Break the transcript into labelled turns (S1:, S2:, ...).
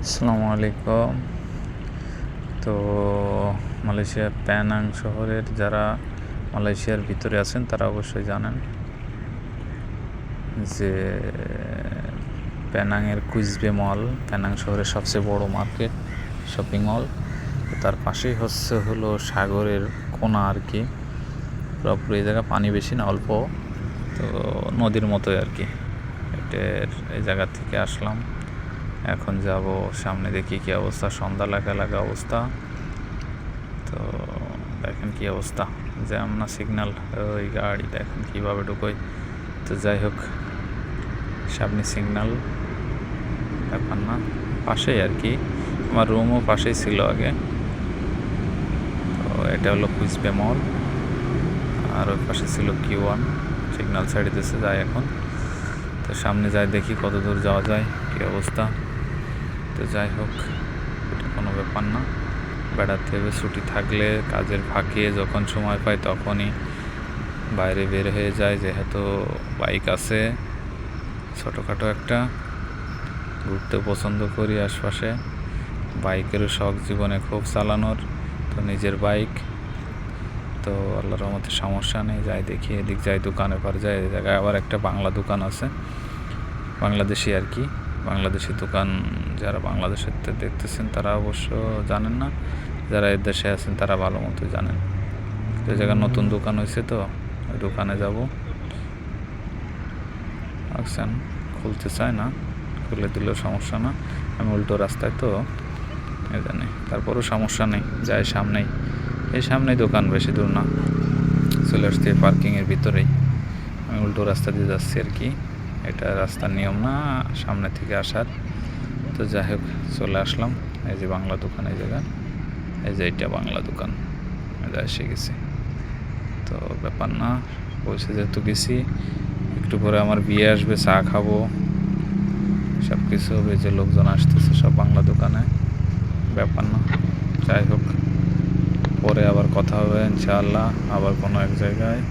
S1: আসসালামু আলাইকুম। তো মালয়েশিয়ার পেনাং শহরের যারা মালয়েশিয়ার ভিতরে আছেন তারা অবশ্যই জানেন যে পেনাংয়ের কুইজবে মল পেনাং শহরের সবচেয়ে বড় মার্কেট শপিং মল। তার পাশেই হলো সাগরের কোনা আর কি। পুরোপুরি এই জায়গা পানি বেশি না, অল্প, তো নদীর মতোই আর কি। এই জায়গা থেকে আসলাম, এখন যাব সামনে, দেখি কি অবস্থা। সন্ধ্যা লাগা অবস্থা। তো দেখেন কি অবস্থা, জ্যাম না সিগন্যাল, ওই গাড়ি দেখেন কীভাবে ঢুকোই। তো যাই হোক, সামনে সিগন্যাল ব্যাপার না, পাশেই আর কি। আমার রুমও পাশেই ছিল আগে। তো এটা হলো কুইজবে মল, আর ওই পাশে ছিল Q1। সিগন্যাল ছাড়ি দিতেছে, যাই এখন। তো সামনে যাই, দেখি কত দূর যাওয়া যায়, কী অবস্থা। তো যাই হোক, এটা কোনো ব্যাপার না। বেড়াতে হবে, ছুটি থাকলে কাজের ফাঁকে যখন সময় পাই তখনই বাইরে বের হয়ে যায়, যেহেতু বাইক আছে ছোটোখাটো একটা, ঘুরতে পছন্দ করি আশপাশে। বাইকেরও শখ জীবনে খুব চালানোর, তো নিজের বাইক। তো আল্লাহর রহমতে সমস্যা নেই, যাই দেখি, এদিক যাই, দোকানে পার যাই। এই জায়গায় আবার একটা বাংলা দোকান আছে, বাংলাদেশি আর কি। বাংলাদেশি দোকান, যারা বাংলাদেশের দেখতেছেন তারা অবশ্য জানেন না, যারা এর দেশে আছেন তারা ভালো মতো জানেন। তো জায়গায় নতুন দোকান হয়েছে, তো ওই দোকানে যাব। আছেন, খুলতে চায় না, খুলে দিলেও সমস্যা না, আমি উল্টো রাস্তায় তো এই জানি, তারপরেও সমস্যা নেই, যাই সামনেই, এই সামনেই দোকান, বেশি দূর না। চলে আসছি পার্কিংয়ের ভিতরেই, আমি উল্টো রাস্তা দিয়ে যাচ্ছি আর কি। এটা রাস্তার নিয়ম না সামনে থেকে আসার। তো যাই হোক, চলে আসলাম। এই যে বাংলা দোকান, এই জায়গা, এই যে এইটা বাংলা দোকান, এসে গেছি। তো ব্যাপার না, পৌঁছে যেহেতু গেছি, একটু পরে আমার বিয়ে আসবে, চা খাবো, সব কিছু হবে। যে লোকজন আসতেছে সব বাংলা দোকানে, ব্যাপার না। যাই হোক, পরে আবার কথা হবে ইনশাআল্লাহ, আবার কোনো এক জায়গায়।